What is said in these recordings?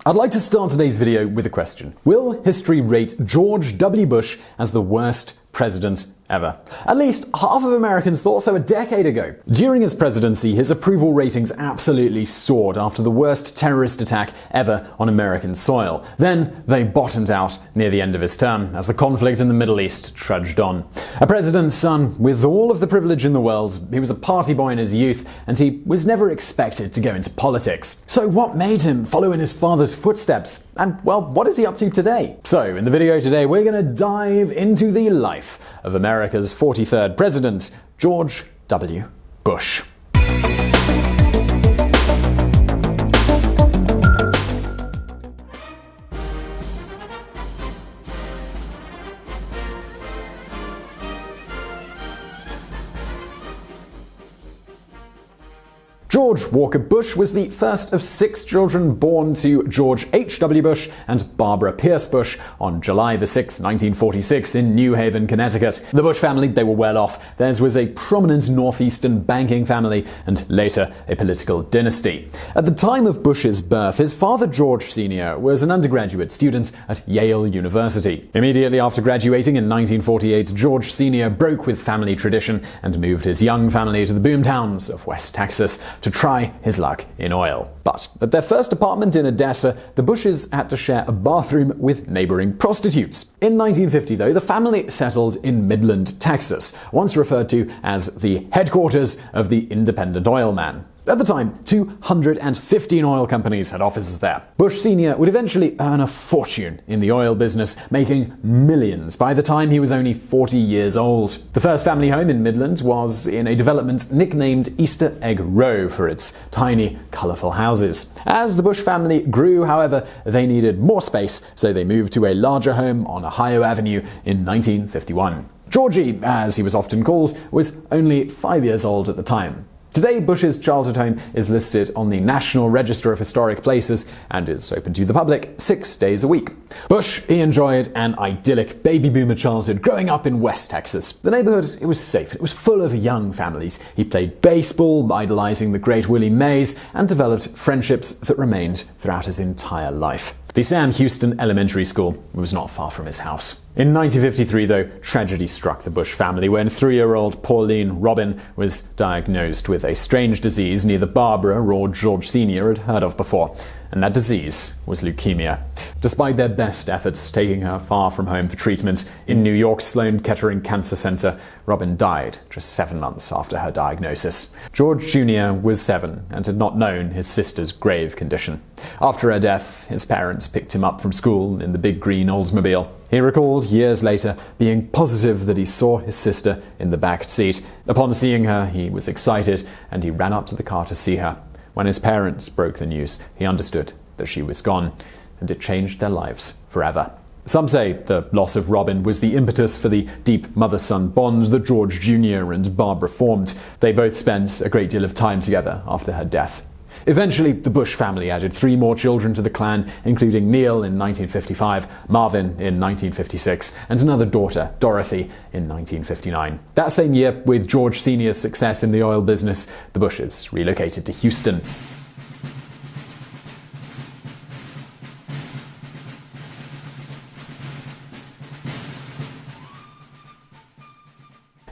I'd like to start today's video with a question. Will history rate George W. Bush as the worst president ever? At least half of Americans thought so a decade ago. During his presidency, his approval ratings absolutely soared after the worst terrorist attack ever on American soil. Then they bottomed out near the end of his term as the conflict in the Middle East trudged on. A president's son with all of the privilege in the world, he was a party boy in his youth, and he was never expected to go into politics. So what made him follow in his father's footsteps? And, well, what is he up to today? So, in the video today, we're going to dive into the life of America's 43rd president, George W. Bush. George Walker Bush was the first of 6 children born to George H.W. Bush and Barbara Pierce Bush on July 6, 1946 in New Haven, Connecticut. The Bush family, they were well off. Theirs was a prominent northeastern banking family and later a political dynasty. At the time of Bush's birth, his father George Sr. was an undergraduate student at Yale University. Immediately after graduating in 1948, George Sr. broke with family tradition and moved his young family to the boomtowns of West Texas to try his luck in oil. But at their first apartment in Odessa, the Bushes had to share a bathroom with neighboring prostitutes. In 1950, though, the family settled in Midland, Texas, once referred to as the headquarters of the independent oil man. At the time, 215 oil companies had offices there. Bush Sr. would eventually earn a fortune in the oil business, making millions by the time he was only 40 years old. The first family home in Midland was in a development nicknamed Easter Egg Row for its tiny, colorful houses. As the Bush family grew, however, they needed more space, so they moved to a larger home on Ohio Avenue in 1951. Georgie, as he was often called, was only 5 years old at the time. Today, Bush's childhood home is listed on the National Register of Historic Places and is open to the public 6 days a week. Bush, he enjoyed an idyllic baby boomer childhood growing up in West Texas. The neighborhood, it was safe. It was full of young families. He played baseball, idolizing the great Willie Mays, and developed friendships that remained throughout his entire life. The Sam Houston Elementary School was not far from his house. In 1953, though, tragedy struck the Bush family when 3-year-old Pauline Robin was diagnosed with a strange disease neither Barbara or George Sr. had heard of before, and that disease was leukemia. Despite their best efforts taking her far from home for treatment, in New York's Sloan Kettering Cancer Center, Robin died just 7 months after her diagnosis. George Jr. was 7 and had not known his sister's grave condition. After her death, his parents picked him up from school in the big green Oldsmobile. He recalled years later being positive that he saw his sister in the back seat. Upon seeing her, he was excited and he ran up to the car to see her. When his parents broke the news, he understood that she was gone, and it changed their lives forever. Some say the loss of Robin was the impetus for the deep mother-son bond that George Jr. and Barbara formed. They both spent a great deal of time together after her death. Eventually, the Bush family added 3 more children to the clan, including Neil in 1955, Marvin in 1956, and another daughter, Dorothy, in 1959. That same year, with George Sr.'s success in the oil business, the Bushes relocated to Houston.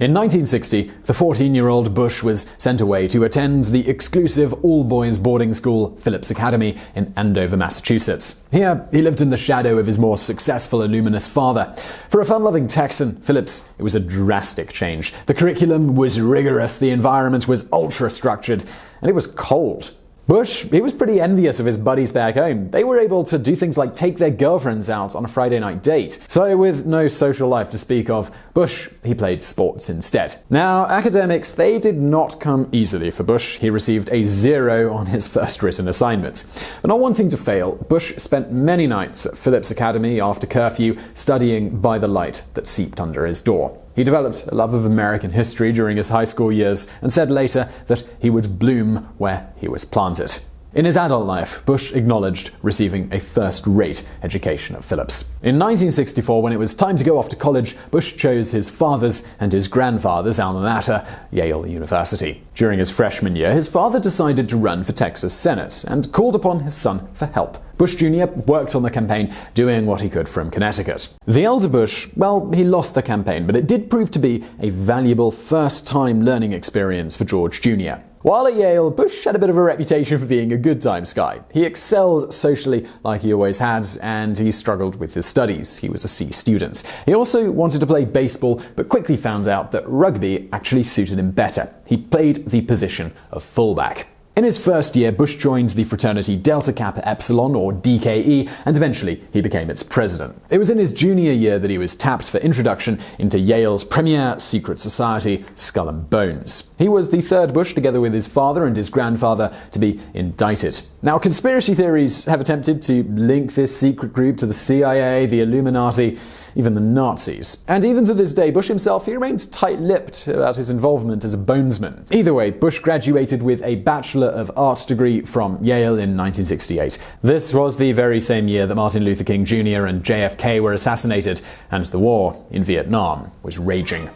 In 1960, the 14-year-old Bush was sent away to attend the exclusive all-boys boarding school Phillips Academy in Andover, Massachusetts. Here, he lived in the shadow of his more successful and luminous father. For a fun-loving Texan, Phillips, it was a drastic change. The curriculum was rigorous, the environment was ultra-structured, and it was cold. Bush, he was pretty envious of his buddies back home. They were able to do things like take their girlfriends out on a Friday night date. So with no social life to speak of, Bush, he played sports instead. Now, academics, they did not come easily for Bush. He received a 0 on his first written assignment. But not wanting to fail, Bush spent many nights at Phillips Academy after curfew, studying by the light that seeped under his door. He developed a love of American history during his high school years and said later that he would bloom where he was planted. In his adult life, Bush acknowledged receiving a first-rate education at Phillips. In 1964, when it was time to go off to college, Bush chose his father's and his grandfather's alma mater, Yale University. During his freshman year, his father decided to run for Texas Senate and called upon his son for help. Bush Jr. worked on the campaign, doing what he could from Connecticut. The elder Bush, well, he lost the campaign, but it did prove to be a valuable first-time learning experience for George Jr. While at Yale, Bush had a bit of a reputation for being a good times guy. He excelled socially like he always had, and he struggled with his studies. He was a C student. He also wanted to play baseball, but quickly found out that rugby actually suited him better. He played the position of fullback. In his first year, Bush joined the fraternity Delta Kappa Epsilon, or DKE, and eventually he became its president. It was in his junior year that he was tapped for introduction into Yale's premier secret society, Skull and Bones. He was the third Bush, together with his father and his grandfather, to be indicted. Now, conspiracy theories have attempted to link this secret group to the CIA, the Illuminati, even the Nazis. And even to this day, Bush himself, he remains tight-lipped about his involvement as a bonesman. Either way, Bush graduated with a Bachelor of Arts degree from Yale in 1968. This was the very same year that Martin Luther King Jr. and JFK were assassinated, and the war in Vietnam was raging.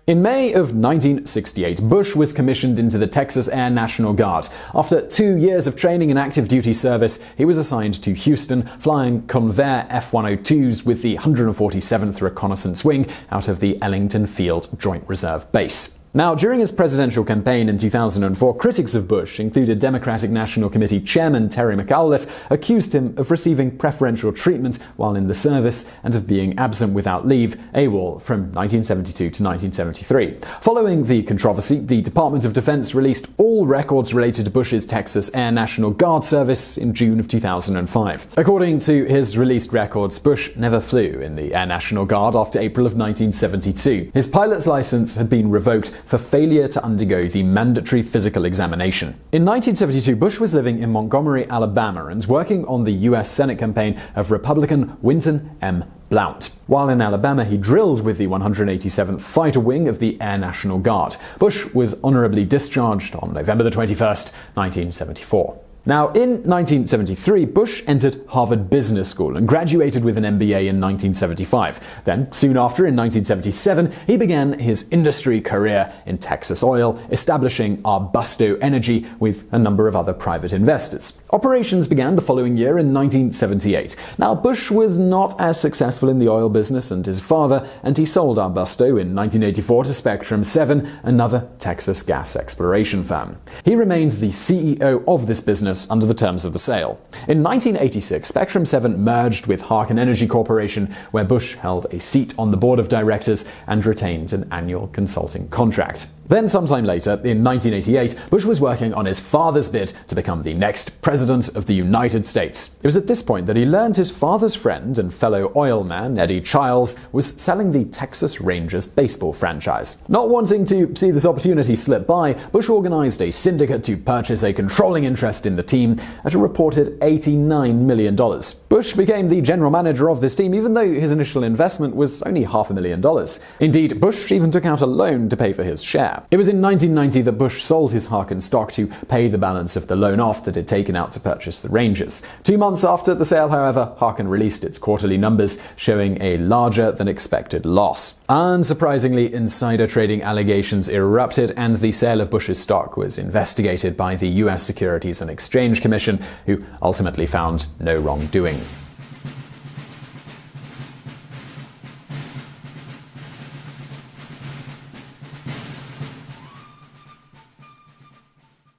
In May of 1968, Bush was commissioned into the Texas Air National Guard. After 2 years of training and active duty service, he was assigned to Houston, flying Convair F-102s with the 147th Reconnaissance Wing out of the Ellington Field Joint Reserve Base. Now, during his presidential campaign in 2004, critics of Bush, including Democratic National Committee Chairman Terry McAuliffe, accused him of receiving preferential treatment while in the service and of being absent without leave, AWOL, from 1972 to 1973. Following the controversy, the Department of Defense released all records related to Bush's Texas Air National Guard service in June of 2005. According to his released records, Bush never flew in the Air National Guard after April of 1972. His pilot's license had been revoked for failure to undergo the mandatory physical examination. In 1972, Bush was living in Montgomery, Alabama, and working on the U.S. Senate campaign of Republican Winton M. Blount. While in Alabama, he drilled with the 187th Fighter Wing of the Air National Guard. Bush was honorably discharged on November 21, 1974. Now, in 1973, Bush entered Harvard Business School and graduated with an MBA in 1975. Then, soon after, in 1977, he began his industry career in Texas oil, establishing Arbusto Energy with a number of other private investors. Operations began the following year in 1978. Now, Bush was not as successful in the oil business as his father, and he sold Arbusto in 1984 to Spectrum 7, another Texas gas exploration firm. He remained the CEO of this business under the terms of the sale. In 1986, Spectrum 7 merged with Harken Energy Corporation, where Bush held a seat on the board of directors and retained an annual consulting contract. Then, sometime later, in 1988, Bush was working on his father's bid to become the next president of the United States. It was at this point that he learned his father's friend and fellow oil man, Eddie Childs, was selling the Texas Rangers baseball franchise. Not wanting to see this opportunity slip by, Bush organized a syndicate to purchase a controlling interest in the team at a reported $89 million. Bush became the general manager of this team, even though his initial investment was only $500,000. Indeed, Bush even took out a loan to pay for his share. It was in 1990 that Bush sold his Harken stock to pay the balance of the loan off that he'd taken out to purchase the Rangers. 2 months after the sale, however, Harken released its quarterly numbers, showing a larger than expected loss. Unsurprisingly, insider trading allegations erupted, and the sale of Bush's stock was investigated by the U.S. Securities and Exchange Commission, who ultimately found no wrongdoing.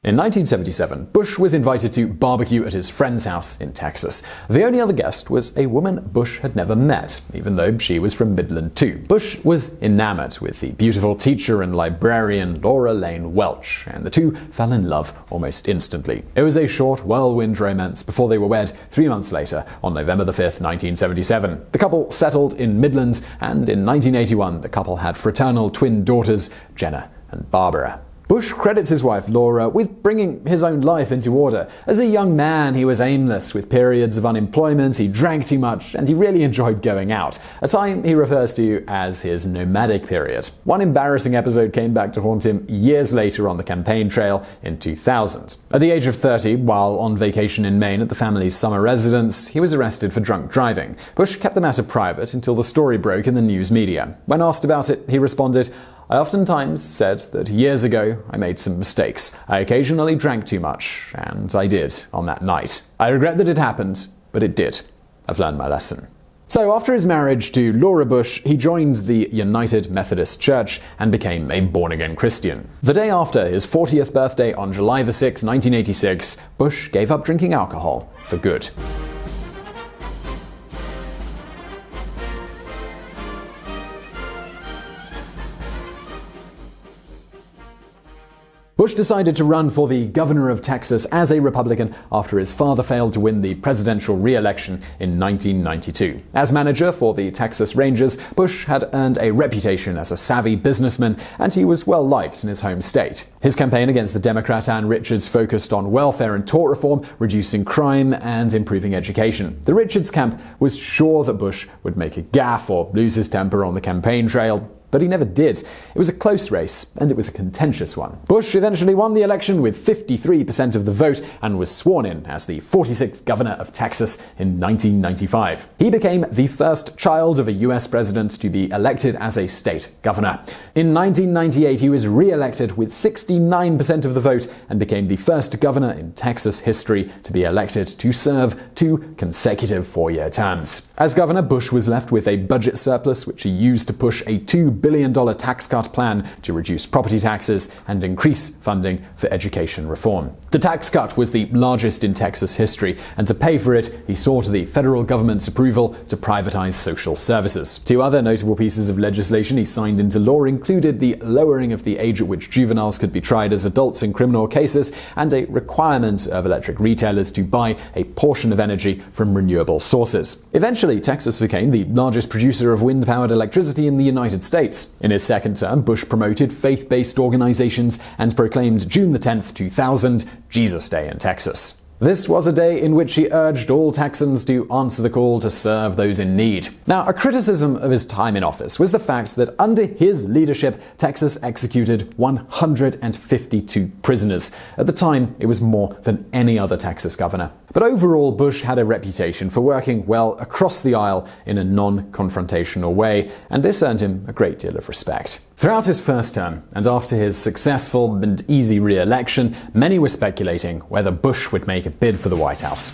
In 1977, Bush was invited to barbecue at his friend's house in Texas. The only other guest was a woman Bush had never met, even though she was from Midland too. Bush was enamored with the beautiful teacher and librarian Laura Lane Welch, and the two fell in love almost instantly. It was a short, whirlwind romance before they were wed 3 months later, on November 5, 1977. The couple settled in Midland, and in 1981, the couple had fraternal twin daughters, Jenna and Barbara. Bush credits his wife Laura with bringing his own life into order. As a young man, he was aimless, with periods of unemployment, he drank too much, and he really enjoyed going out, a time he refers to as his nomadic period. One embarrassing episode came back to haunt him years later on the campaign trail in 2000. At the age of 30, while on vacation in Maine at the family's summer residence, he was arrested for drunk driving. Bush kept the matter private until the story broke in the news media. When asked about it, he responded, "I oftentimes said that years ago I made some mistakes. I occasionally drank too much, and I did on that night. I regret that it happened, but it did. I've learned my lesson." So after his marriage to Laura Bush, he joined the United Methodist Church and became a born-again Christian. The day after his 40th birthday on July 6, 1986, Bush gave up drinking alcohol for good. Bush decided to run for the governor of Texas as a Republican after his father failed to win the presidential re-election in 1992. As manager for the Texas Rangers, Bush had earned a reputation as a savvy businessman, and he was well liked in his home state. His campaign against the Democrat Ann Richards focused on welfare and tort reform, reducing crime, and improving education. The Richards camp was sure that Bush would make a gaffe or lose his temper on the campaign trail, but he never did. It was a close race, and it was a contentious one. Bush eventually won the election with 53% of the vote and was sworn in as the 46th governor of Texas in 1995. He became the first child of a U.S. president to be elected as a state governor. In 1998, he was re-elected with 69% of the vote and became the first governor in Texas history to be elected to serve 2 consecutive 4-year terms. As governor, Bush was left with a budget surplus which he used to push a $2 billion tax cut plan to reduce property taxes and increase funding for education reform. The tax cut was the largest in Texas history, and to pay for it, he sought the federal government's approval to privatize social services. 2 other notable pieces of legislation he signed into law included the lowering of the age at which juveniles could be tried as adults in criminal cases and a requirement of electric retailers to buy a portion of energy from renewable sources. Eventually, Texas became the largest producer of wind-powered electricity in the United States. In his second term, Bush promoted faith-based organizations and proclaimed June 10, 2000, Jesus Day in Texas. This was a day in which he urged all Texans to answer the call to serve those in need. Now, a criticism of his time in office was the fact that under his leadership, Texas executed 152 prisoners. At the time, it was more than any other Texas governor. But overall, Bush had a reputation for working well across the aisle in a non-confrontational way, and this earned him a great deal of respect. Throughout his first term, and after his successful and easy re-election, many were speculating whether Bush would make a bid for the White House.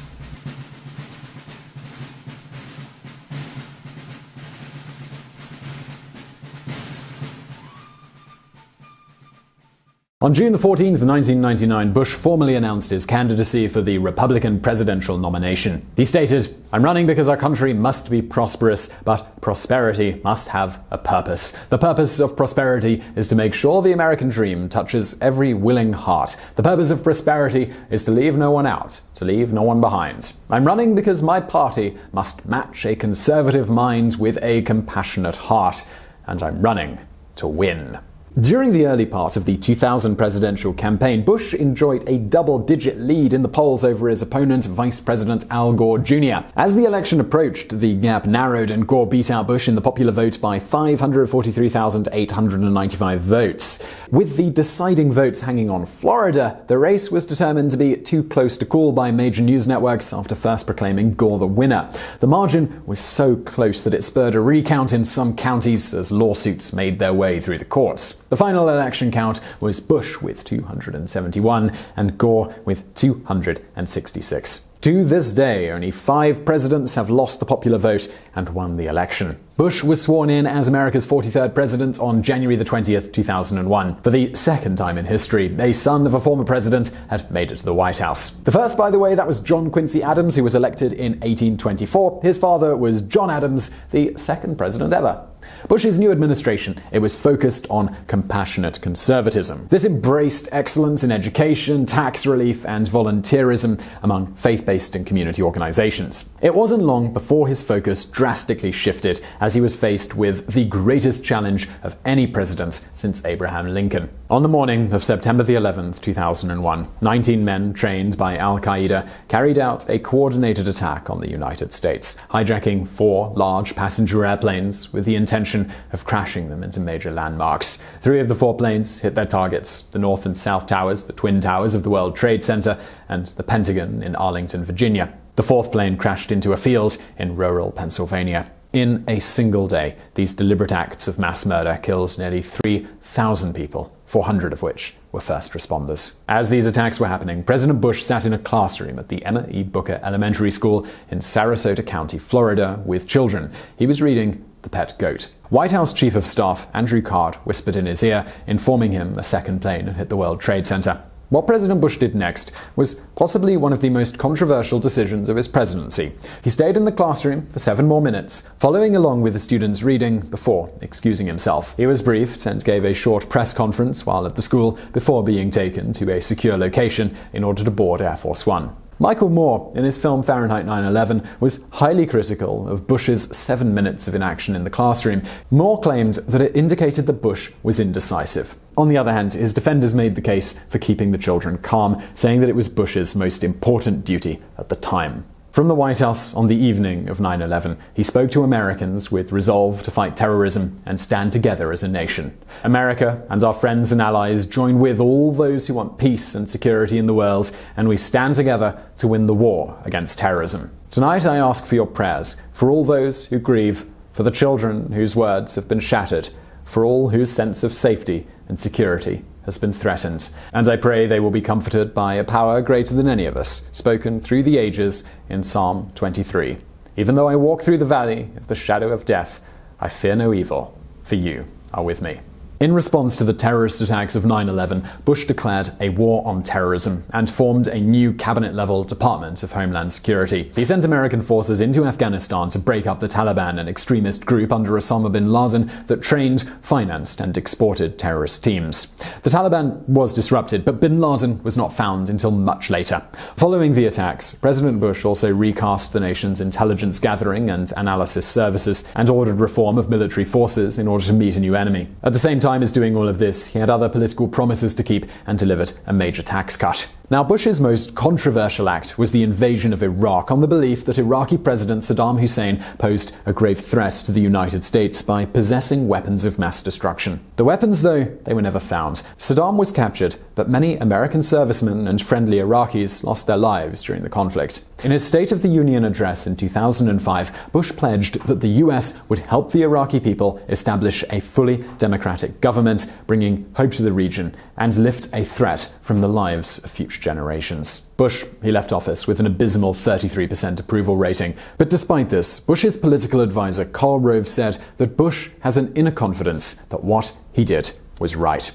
On June 14, 1999, Bush formally announced his candidacy for the Republican presidential nomination. He stated, "I'm running because our country must be prosperous, but prosperity must have a purpose. The purpose of prosperity is to make sure the American dream touches every willing heart. The purpose of prosperity is to leave no one out, to leave no one behind. I'm running because my party must match a conservative mind with a compassionate heart, and I'm running to win." During the early part of the 2000 presidential campaign, Bush enjoyed a double-digit lead in the polls over his opponent, Vice President Al Gore Jr. As the election approached, the gap narrowed and Gore beat out Bush in the popular vote by 543,895 votes. With the deciding votes hanging on Florida, the race was determined to be too close to call by major news networks after first proclaiming Gore the winner. The margin was so close that it spurred a recount in some counties as lawsuits made their way through the courts. The final election count was Bush with 271 and Gore with 266. To this day, only 5 presidents have lost the popular vote and won the election. Bush was sworn in as America's 43rd president on January 20th, 2001. For the second time in history, a son of a former president had made it to the White House. The first, by the way, that was John Quincy Adams, who was elected in 1824. His father was John Adams, the second president ever. Bush's new administration, it was focused on compassionate conservatism. This embraced excellence in education, tax relief, and volunteerism among faith-based and community organizations. It wasn't long before his focus drastically shifted as he was faced with the greatest challenge of any president since Abraham Lincoln. On the morning of September the 11th, 2001, 19 men trained by Al-Qaeda carried out a coordinated attack on the United States, hijacking 4 large passenger airplanes with the intention of crashing them into major landmarks. 3 of the 4 planes hit their targets: the North and South Towers, the Twin Towers of the World Trade Center, and the Pentagon in Arlington, Virginia. The 4th plane crashed into a field in rural Pennsylvania. In a single day, these deliberate acts of mass murder killed nearly 3,000 people, 400 of which were first responders. As these attacks were happening, President Bush sat in a classroom at the Emma E. Booker Elementary School in Sarasota County, Florida, with children. He was reading The Pet Goat. White House Chief of Staff Andrew Card whispered in his ear, informing him a second plane had hit the World Trade Center. What President Bush did next was possibly one of the most controversial decisions of his presidency. He stayed in the classroom for 7 more minutes, following along with the students' reading before excusing himself. He was briefed and gave a short press conference while at the school before being taken to a secure location in order to board Air Force One. Michael Moore, in his film Fahrenheit 9/11, was highly critical of Bush's 7 minutes of inaction in the classroom. Moore claimed that it indicated that Bush was indecisive. On the other hand, his defenders made the case for keeping the children calm, saying that it was Bush's most important duty at the time. From the White House on the evening of 9/11, he spoke to Americans with resolve to fight terrorism and stand together as a nation. America and our friends and allies join with all those who want peace and security in the world, and we stand together to win the war against terrorism. Tonight I ask for your prayers, for all those who grieve, for the children whose words have been shattered, for all whose sense of safety and security has been threatened. And I pray they will be comforted by a power greater than any of us, spoken through the ages in Psalm 23. Even though I walk through the valley of the shadow of death, I fear no evil, for you are with me. In response to the terrorist attacks of 9/11, Bush declared a war on terrorism and formed a new cabinet-level Department of Homeland Security. He sent American forces into Afghanistan to break up the Taliban, an extremist group under Osama bin Laden that trained, financed, and exported terrorist teams. The Taliban was disrupted, but bin Laden was not found until much later. Following the attacks, President Bush also recast the nation's intelligence gathering and analysis services and ordered reform of military forces in order to meet a new enemy. At the same time as doing all of this, he had other political promises to keep and delivered a major tax cut. Now, Bush's most controversial act was the invasion of Iraq on the belief that Iraqi President Saddam Hussein posed a grave threat to the United States by possessing weapons of mass destruction. The weapons, though, they were never found. Saddam was captured, but many American servicemen and friendly Iraqis lost their lives during the conflict. In his State of the Union address in 2005, Bush pledged that the US would help the Iraqi people establish a fully democratic government, bringing hope to the region, and lift a threat from the lives of future generations. Bush, he left office with an abysmal 33% approval rating. But despite this, Bush's political advisor Karl Rove said that Bush has an inner confidence that what he did was right.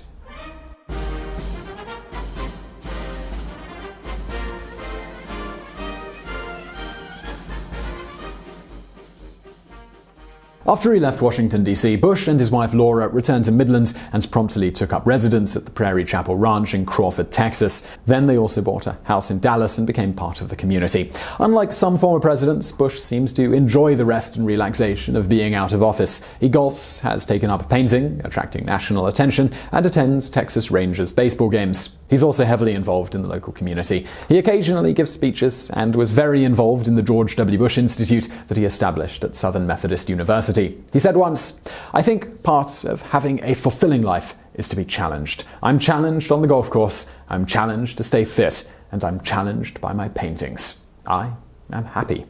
After he left Washington, D.C., Bush and his wife Laura returned to Midland and promptly took up residence at the Prairie Chapel Ranch in Crawford, Texas. Then they also bought a house in Dallas and became part of the community. Unlike some former presidents, Bush seems to enjoy the rest and relaxation of being out of office. He golfs, has taken up painting, attracting national attention, and attends Texas Rangers baseball games. He's also heavily involved in the local community. He occasionally gives speeches and was very involved in the George W. Bush Institute that he established at Southern Methodist University. He said once, "I think part of having a fulfilling life is to be challenged. I'm challenged on the golf course, I'm challenged to stay fit, and I'm challenged by my paintings. I am happy."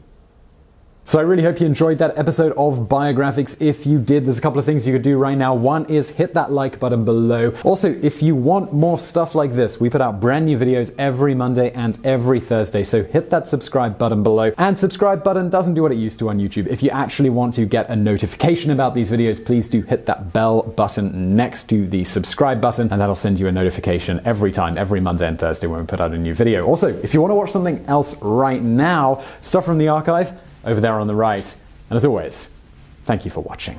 So I really hope you enjoyed that episode of Biographics. If you did, there's a couple of things you could do right now. One is hit that like button below. Also, if you want more stuff like this, we put out brand new videos every Monday and every Thursday. So hit that subscribe button below. And subscribe button doesn't do what it used to on YouTube. If you actually want to get a notification about these videos, please do hit that bell button next to the subscribe button, and that'll send you a notification every time, every Monday and Thursday when we put out a new video. Also, if you want to watch something else right now, stuff from the archive, over there on the right. And as always, thank you for watching.